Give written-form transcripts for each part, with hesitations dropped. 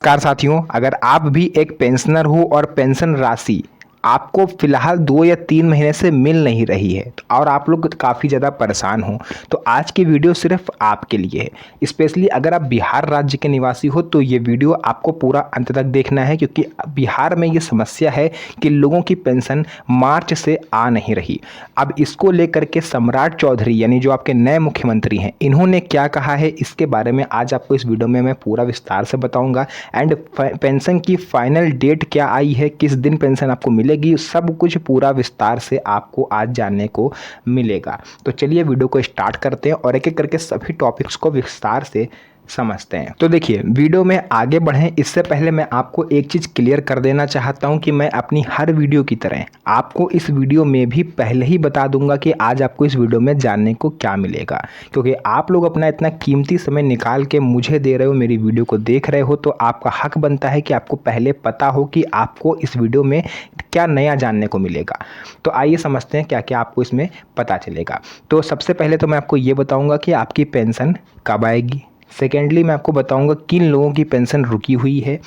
नमस्कार साथियों, अगर आप भी एक पेंशनर हो और पेंशन राशि आपको फिलहाल 2 या 3 महीने से मिल नहीं रही है और आप लोग काफ़ी ज़्यादा परेशान हो, तो आज की वीडियो सिर्फ आपके लिए है। स्पेशली अगर आप बिहार राज्य के निवासी हो तो ये वीडियो आपको पूरा अंत तक देखना है, क्योंकि बिहार में ये समस्या है कि लोगों की पेंशन मार्च से आ नहीं रही। अब इसको लेकर के सम्राट चौधरी यानी जो आपके नए मुख्यमंत्री हैं, इन्होंने क्या कहा है इसके बारे में आज आपको इस वीडियो में मैं पूरा विस्तार से बताऊंगा। एंड पेंशन की फाइनल डेट क्या आई है, किस दिन पेंशन आपको मिलेगी, सब कुछ पूरा विस्तार से आपको आज जानने को मिलेगा। तो चलिए वीडियो को स्टार्ट करते हैं और एक एक करके सभी टॉपिक्स को विस्तार से समझते हैं। तो देखिए, वीडियो में आगे बढ़ें इससे पहले मैं आपको एक चीज़ क्लियर कर देना चाहता हूं कि मैं अपनी हर वीडियो की तरह आपको इस वीडियो में भी पहले ही बता दूंगा कि आज आपको इस वीडियो में जानने को क्या मिलेगा, क्योंकि आप लोग अपना इतना कीमती समय निकाल के मुझे दे रहे हो, मेरी वीडियो को देख रहे हो, तो आपका हक बनता है कि आपको पहले पता हो कि आपको इस वीडियो में क्या नया जानने को मिलेगा। तो आइए समझते हैं क्या क्या आपको इसमें पता चलेगा। तो सबसे पहले तो मैं आपको ये बताऊंगा कि आपकी पेंशन कब आएगी। सेकेंडली मैं आपको बताऊंगा किन लोगों की पेंशन रुकी हुई है,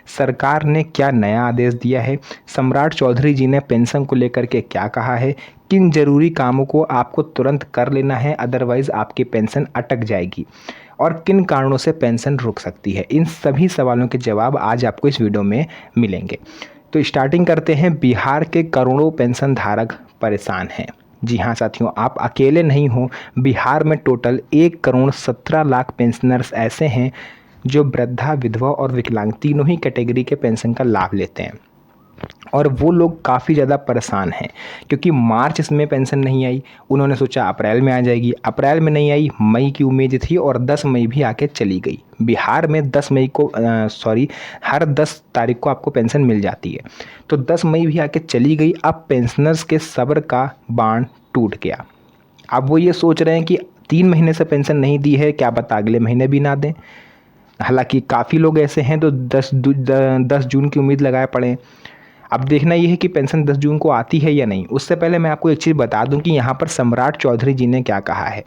सरकार ने क्या नया आदेश दिया है, सम्राट चौधरी जी ने पेंशन को लेकर के क्या कहा है, किन जरूरी कामों को आपको तुरंत कर लेना है अदरवाइज़ आपकी पेंशन अटक जाएगी, और किन कारणों से पेंशन रुक सकती है। इन सभी सवालों के जवाब आज आपको इस वीडियो में मिलेंगे। तो स्टार्टिंग करते हैं। बिहार के करोड़ों पेंशन धारक परेशान हैं। जी हाँ साथियों, आप अकेले नहीं हो। बिहार में टोटल 1,17,00,000 पेंशनर्स ऐसे हैं जो वृद्धा, विधवा और विकलांग तीनों ही कैटेगरी के पेंशन का लाभ लेते हैं, और वो लोग काफ़ी ज़्यादा परेशान हैं क्योंकि मार्च में पेंशन नहीं आई। उन्होंने सोचा अप्रैल में आ जाएगी, अप्रैल में नहीं आई, मई की उम्मीद थी और 10 मई भी आके चली गई। बिहार में 10 मई को हर 10 तारीख को आपको पेंशन मिल जाती है, तो 10 मई भी आके चली गई। अब पेंशनर्स के सब्र का बांध टूट गया। अब वो ये सोच रहे हैं कि 3 महीने से पेंशन नहीं दी है, क्या पता अगले महीने भी ना दें। हालांकि काफ़ी लोग ऐसे हैं तो 10 जून की उम्मीद लगाए पड़े हैं। अब देखना यह है कि पेंशन 10 जून को आती है या नहीं। उससे पहले मैं आपको एक चीज़ बता दूं कि यहाँ पर सम्राट चौधरी जी ने क्या कहा है।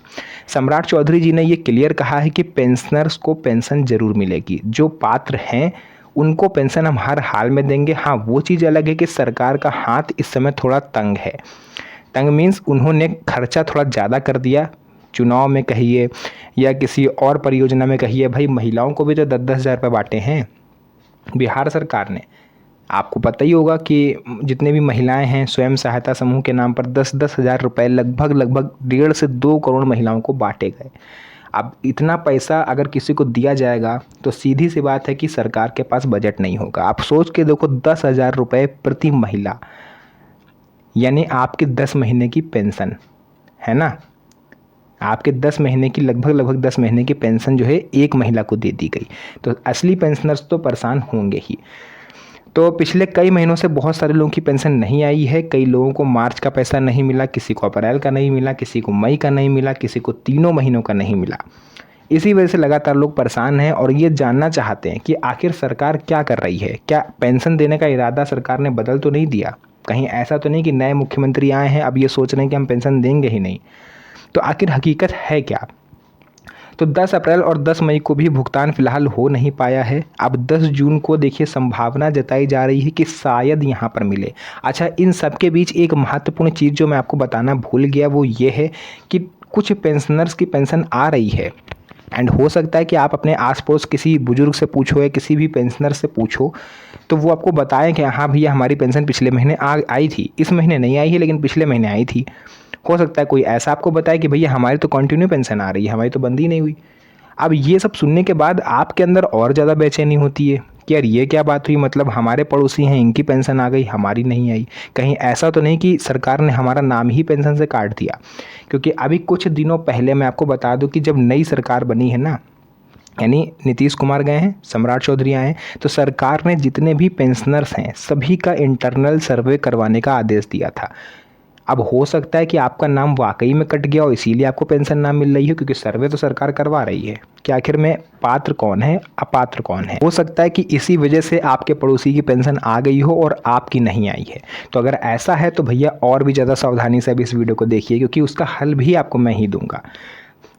सम्राट चौधरी जी ने ये क्लियर कहा है कि पेंशनर्स को पेंशन ज़रूर मिलेगी, जो पात्र हैं उनको पेंशन हम हर हाल में देंगे। हाँ, वो चीज़ अलग है कि सरकार का हाथ इस समय थोड़ा तंग है। तंग मीन्स उन्होंने खर्चा थोड़ा ज़्यादा कर दिया, चुनाव में कहिए या किसी और परियोजना में कहिए। भाई, महिलाओं को भी तो 10-10 हज़ार रुपये बांटे हैं बिहार सरकार ने। आपको पता ही होगा कि जितने भी महिलाएं हैं स्वयं सहायता समूह के नाम पर 10-10 हज़ार रुपये लगभग 1.5 से 2 करोड़ महिलाओं को बांटे गए। अब इतना पैसा अगर किसी को दिया जाएगा तो सीधी सी बात है कि सरकार के पास बजट नहीं होगा। आप सोच के देखो, 10,000 रुपये प्रति महिला, यानी आपके 10 महीने की पेंशन है ना। आपके 10 महीने की लगभग 10 महीने की पेंशन जो है एक महिला को दे दी गई, तो असली पेंशनर्स तो परेशान होंगे ही। तो पिछले कई महीनों से बहुत सारे लोगों की पेंशन नहीं आई है। कई लोगों को मार्च का पैसा नहीं मिला, किसी को अप्रैल का नहीं मिला, किसी को मई का नहीं मिला, किसी को तीनों महीनों का नहीं मिला। इसी वजह से लगातार लोग परेशान हैं और ये जानना चाहते हैं कि आखिर सरकार क्या कर रही है। क्या पेंशन देने का इरादा सरकार ने बदल तो नहीं दिया? कहीं ऐसा तो नहीं कि नए मुख्यमंत्री आए हैं अब ये सोच रहे हैं कि हम पेंशन देंगे ही नहीं? तो आखिर हकीकत है क्या? तो 10 अप्रैल और 10 मई को भी भुगतान फिलहाल हो नहीं पाया है। अब 10 जून को देखिए संभावना जताई जा रही है कि शायद यहाँ पर मिले। अच्छा, इन सब के बीच एक महत्वपूर्ण चीज़ जो मैं आपको बताना भूल गया वो ये है कि कुछ पेंशनर्स की पेंशन आ रही है, एंड हो सकता है कि आप अपने आस पड़ोस किसी बुजुर्ग से पूछो या किसी भी पेंशनर से पूछो तो वो आपको बताएं कि हाँ भैया, हमारी पेंशन पिछले महीने आई थी, इस महीने नहीं आई है लेकिन पिछले महीने आई थी। हो सकता है कोई ऐसा आपको बताए कि भैया हमारी तो कंटिन्यू पेंशन आ रही है, हमारी तो बंद ही नहीं हुई। अब ये सब सुनने के बाद आपके अंदर और ज़्यादा बेचैनी होती है कि यार ये क्या बात हुई, मतलब हमारे पड़ोसी हैं इनकी पेंशन आ गई, हमारी नहीं आई। कहीं ऐसा तो नहीं कि सरकार ने हमारा नाम ही पेंशन से काट दिया? क्योंकि अभी कुछ दिनों पहले मैं आपको बता दूं कि जब नई सरकार बनी है ना, यानी नीतीश कुमार गए हैं, सम्राट चौधरी आए हैं, तो सरकार ने जितने भी पेंशनर्स हैं सभी का इंटरनल सर्वे करवाने का आदेश दिया था। अब हो सकता है कि आपका नाम वाकई में कट गया हो, इसीलिए आपको पेंशन ना मिल रही हो, क्योंकि सर्वे तो सरकार करवा रही है कि आखिर में पात्र कौन है, अपात्र कौन है। हो सकता है कि इसी वजह से आपके पड़ोसी की पेंशन आ गई हो और आपकी नहीं आई है। तो अगर ऐसा है तो भैया और भी ज़्यादा सावधानी से अब इस वीडियो को देखिए, क्योंकि उसका हल भी आपको मैं ही दूंगा।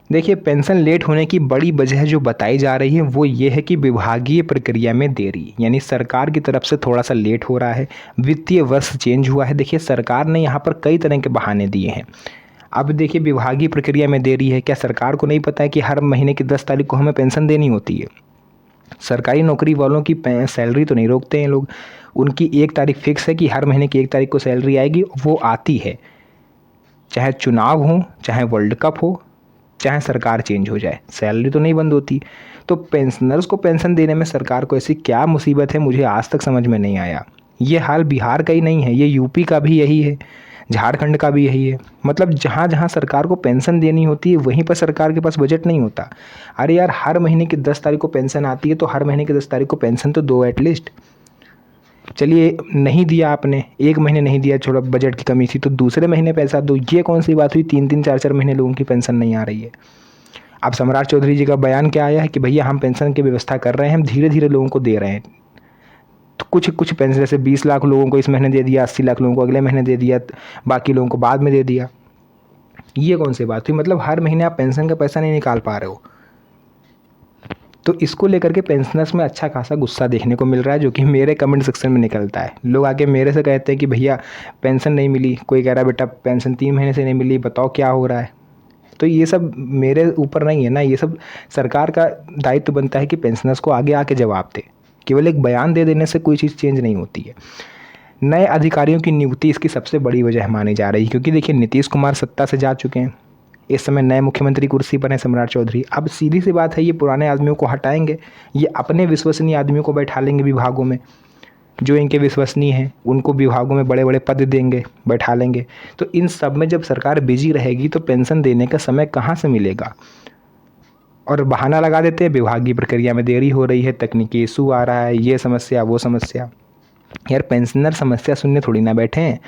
देखिए, पेंशन लेट होने की बड़ी वजह जो बताई जा रही है वो ये है कि विभागीय प्रक्रिया में देरी, यानी सरकार की तरफ से थोड़ा सा लेट हो रहा है। वित्तीय वर्ष चेंज हुआ है। देखिए, सरकार ने यहाँ पर कई तरह के बहाने दिए हैं। अब देखिए, विभागीय प्रक्रिया में देरी है। क्या सरकार को नहीं पता है कि हर महीने की 10 तारीख को हमें पेंशन देनी होती है? सरकारी नौकरी वालों की सैलरी तो नहीं रोकते हैं लोग। उनकी 1 तारीख फिक्स है कि हर महीने की 1 तारीख को सैलरी आएगी, वो आती है। चाहे चुनाव हो, चाहे वर्ल्ड कप हो, चाहे सरकार चेंज हो जाए, सैलरी तो नहीं बंद होती। तो पेंशनर्स को पेंशन देने में सरकार को ऐसी क्या मुसीबत है, मुझे आज तक समझ में नहीं आया। ये हाल बिहार का ही नहीं है, ये यूपी का भी यही है, झारखंड का भी यही है। मतलब जहाँ जहाँ सरकार को पेंशन देनी होती है वहीं पर सरकार के पास बजट नहीं होता। अरे यार, हर महीने की 10 तारीख को पेंशन आती है तो हर महीने की 10 तारीख को पेंशन तो दो एटलीस्ट। चलिए, नहीं दिया आपने, 1 महीने नहीं दिया, छोड़ा बजट की कमी थी, तो दूसरे महीने पैसा दो। ये कौन सी बात हुई? 3-3 4-4 महीने लोगों की पेंशन नहीं आ रही है। अब सम्राट चौधरी जी का बयान क्या आया है कि भैया हम पेंशन की व्यवस्था कर रहे हैं, हम धीरे धीरे लोगों को दे रहे हैं। तो कुछ कुछ पेंशन जैसे 20 लाख लोगों को इस महीने दे दिया, 80 लाख लोगों को अगले महीने दे दिया, बाकी लोगों को बाद में दे दिया। ये कौन सी बात हुई? मतलब हर महीने आप पेंशन का पैसा नहीं निकाल पा रहे हो। तो इसको लेकर के पेंशनर्स में अच्छा खासा गुस्सा देखने को मिल रहा है, जो कि मेरे कमेंट सेक्शन में निकलता है। लोग आके मेरे से कहते हैं कि भैया पेंशन नहीं मिली, कोई कह रहा है बेटा पेंशन 3 महीने से नहीं मिली, बताओ क्या हो रहा है। तो ये सब मेरे ऊपर नहीं है ना, ये सब सरकार का दायित्व बनता है कि पेंशनर्स को आगे आके जवाब दे। केवल एक बयान दे देने से कोई चीज़ चेंज नहीं होती है। नए अधिकारियों की नियुक्ति इसकी सबसे बड़ी वजह मानी जा रही है, क्योंकि देखिए नीतीश कुमार सत्ता से जा चुके हैं, इस समय नए मुख्यमंत्री कुर्सी पर हैं सम्राट चौधरी। अब सीधी सी बात है, ये पुराने आदमियों को हटाएंगे, ये अपने विश्वसनीय आदमियों को बैठा लेंगे विभागों में, जो इनके विश्वसनीय हैं उनको विभागों में बड़े बड़े पद देंगे, बैठा लेंगे। तो इन सब में जब सरकार बिजी रहेगी तो पेंशन देने का समय कहाँ से मिलेगा? और बहाना लगा देते हैं विभागीय प्रक्रिया में देरी हो रही है, तकनीकी इशू आ रहा है, ये समस्या वो समस्या। यार, पेंशनर समस्या सुनने थोड़ी ना बैठे हैं।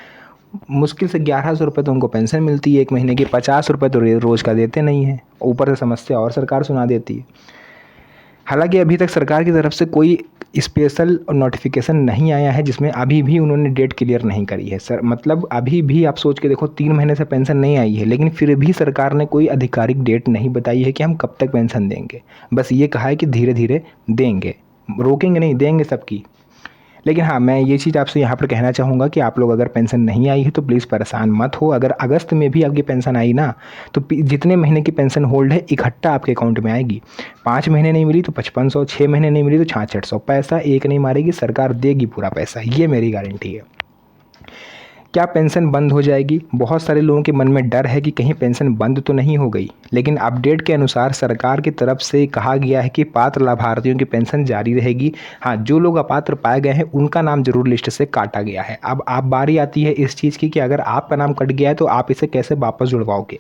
मुश्किल से 1100 रुपये तो उनको पेंशन मिलती है 1 महीने की, 50 रुपये तो रोज़ का देते नहीं हैं, ऊपर से समस्या और सरकार सुना देती है। हालांकि अभी तक सरकार की तरफ से कोई स्पेशल नोटिफिकेशन नहीं आया है, जिसमें अभी भी उन्होंने डेट क्लियर नहीं करी है सर। मतलब अभी भी आप सोच के देखो, 3 महीने से पेंशन नहीं आई है, लेकिन फिर भी सरकार ने कोई आधिकारिक डेट नहीं बताई है कि हम कब तक पेंशन देंगे। बस ये कहा है कि धीरे धीरे देंगे, रोकेंगे नहीं, देंगे सबकी। लेकिन हाँ, मैं ये चीज़ आपसे यहाँ पर कहना चाहूँगा कि आप लोग अगर पेंशन नहीं आई है तो प्लीज़ परेशान मत हो। अगर अगस्त में भी आपकी पेंशन आई ना, तो जितने महीने की पेंशन होल्ड है इकट्ठा आपके अकाउंट में आएगी। 5 महीने नहीं मिली तो 5500, 6 महीने नहीं मिली तो 6600। पैसा एक नहीं मारेगी सरकार, देगी पूरा पैसा, ये मेरी गारंटी है। क्या पेंशन बंद हो जाएगी? बहुत सारे लोगों के मन में डर है कि कहीं पेंशन बंद तो नहीं हो गई, लेकिन अपडेट के अनुसार सरकार की तरफ से कहा गया है कि पात्र लाभार्थियों की पेंशन जारी रहेगी। हाँ, जो लोग अपात्र पाए गए हैं उनका नाम जरूर लिस्ट से काटा गया है। अब आप बारी आती है इस चीज़ की कि अगर आपका नाम कट गया है तो आप इसे कैसे वापस जुड़वाओगे।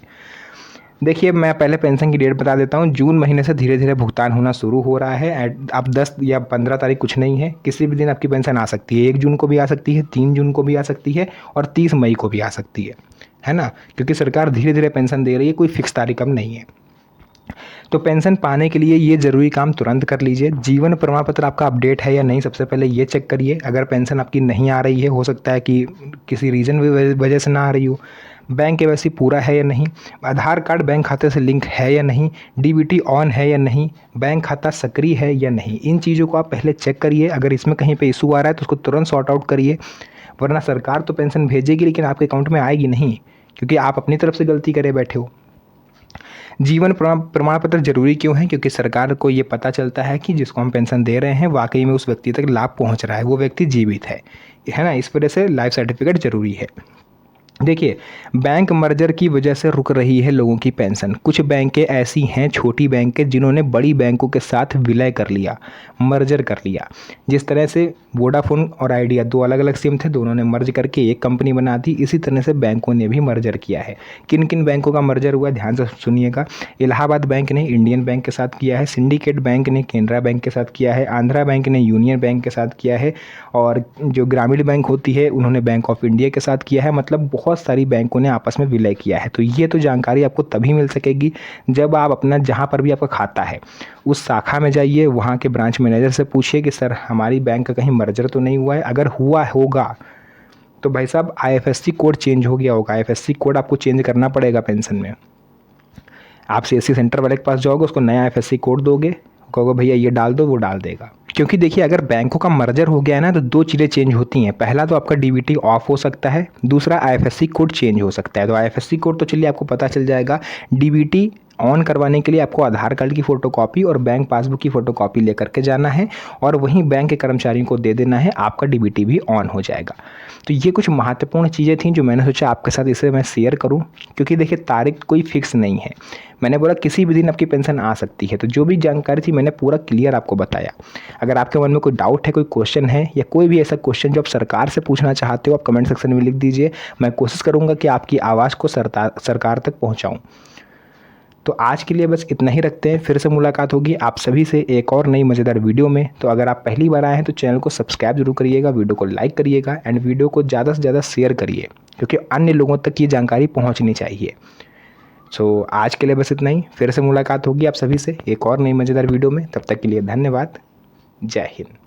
देखिए, मैं पहले पेंशन की डेट बता देता हूँ। जून महीने से धीरे धीरे भुगतान होना शुरू हो रहा है। अब 10 या 15 तारीख कुछ नहीं है, किसी भी दिन आपकी पेंशन आ सकती है। 1 जून को भी आ सकती है, 3 जून को भी आ सकती है और 30 मई को भी आ सकती है ना, क्योंकि सरकार धीरे धीरे पेंशन दे रही है, कोई फिक्स तारीख अब नहीं है। तो पेंशन पाने के लिए ये ज़रूरी काम तुरंत कर लीजिए। जीवन प्रमाण पत्र आपका अपडेट है या नहीं, सबसे पहले ये चेक करिए। अगर पेंशन आपकी नहीं आ रही है, हो सकता है कि किसी रीज़न वजह से ना आ रही हो। बैंक केवाईसी पूरा है या नहीं, आधार कार्ड बैंक खाते से लिंक है या नहीं, डीबीटी ऑन है या नहीं, बैंक खाता सक्रिय है या नहीं, इन चीज़ों को आप पहले चेक करिए। अगर इसमें कहीं पे इशू आ रहा है तो उसको तुरंत सॉर्ट आउट करिए, वरना सरकार तो पेंशन भेजेगी लेकिन आपके अकाउंट में आएगी नहीं, क्योंकि आप अपनी तरफ से गलती करे बैठे हो। जीवन प्रमाण पत्र जरूरी क्यों है? क्योंकि सरकार को ये पता चलता है कि जिसको हम पेंशन दे रहे हैं वाकई में उस व्यक्ति तक लाभ पहुंच रहा है, वो व्यक्ति जीवित है ना। इस वजह से लाइफ सर्टिफिकेट जरूरी है। देखिए, बैंक मर्जर की वजह से रुक रही है लोगों की पेंशन। कुछ बैंकें ऐसी हैं, छोटी बैंकें, जिन्होंने बड़ी बैंकों के साथ विलय कर लिया, मर्जर कर लिया। जिस तरह से वोडाफोन और आइडिया 2 अलग अलग सिम थे, दोनों ने मर्ज करके एक कंपनी बना दी। इसी तरह से बैंकों ने भी मर्जर किया है। किन किन बैंकों का मर्जर हुआ, ध्यान से सुनिएगा। इलाहाबाद बैंक ने इंडियन बैंक के साथ किया है, सिंडिकेट बैंक ने केनरा बैंक के साथ किया है, आंध्रा बैंक ने यूनियन बैंक के साथ किया है, और जो ग्रामीण बैंक होती है उन्होंने बैंक ऑफ इंडिया के साथ किया है। मतलब बहुत सारी बैंकों ने आपस में विलय किया है। तो ये तो जानकारी आपको तभी मिल सकेगी जब आप अपना, जहाँ पर भी आपका खाता है उस शाखा में जाइए, वहाँ के ब्रांच मैनेजर से पूछिए कि सर हमारी बैंक का कहीं मर्जर तो नहीं हुआ है। अगर हुआ होगा तो भाई साहब आईएफएससी कोड चेंज हो गया होगा, आईएफएससी कोड आपको चेंज करना पड़ेगा पेंशन में। आप सीएससी सेंटर वाले के पास जाओगे, उसको नया आईएफएससी कोड दोगे, कहोगे भैया ये डाल दो, वो डाल देगा। क्योंकि देखिए अगर बैंकों का मर्जर हो गया है ना तो दो चीज़ें चेंज होती हैं। पहला तो आपका डीबीटी ऑफ हो सकता है, दूसरा आईएफएससी कोड चेंज हो सकता है। तो आईएफएससी कोड तो चलिए आपको पता चल जाएगा। डीबीटी ऑन करवाने के लिए आपको आधार कार्ड की फ़ोटोकॉपी और बैंक पासबुक की फ़ोटोकॉपी लेकर के जाना है और वहीं बैंक के कर्मचारियों को दे देना है, आपका डीबीटी भी ऑन हो जाएगा। तो ये कुछ महत्वपूर्ण चीज़ें थी जो मैंने सोचा आपके साथ इसे मैं शेयर करूं, क्योंकि देखिए तारीख कोई फिक्स नहीं है। मैंने बोला किसी भी दिन आपकी पेंशन आ सकती है, तो जो भी जानकारी थी मैंने पूरा क्लियर आपको बताया। अगर आपके मन में कोई डाउट है, कोई क्वेश्चन है या कोई भी ऐसा क्वेश्चन जो आप सरकार से पूछना चाहते हो, आप कमेंट सेक्शन में लिख दीजिए। मैं कोशिश करूँगा कि आपकी आवाज़ को सरकार तक पहुँचाऊँ। तो आज के लिए बस इतना ही रखते हैं, फिर से मुलाकात होगी आप सभी से एक और नई मज़ेदार वीडियो में। तो अगर आप पहली बार आए हैं तो चैनल को सब्सक्राइब जरूर करिएगा, वीडियो को लाइक करिएगा एंड वीडियो को ज़्यादा से ज़्यादा शेयर करिए, क्योंकि अन्य लोगों तक ये जानकारी पहुंचनी चाहिए। सो आज के लिए बस इतना ही, फिर से मुलाकात होगी आप सभी से एक और नई मज़ेदार वीडियो में। तब तक के लिए धन्यवाद। जय हिंद।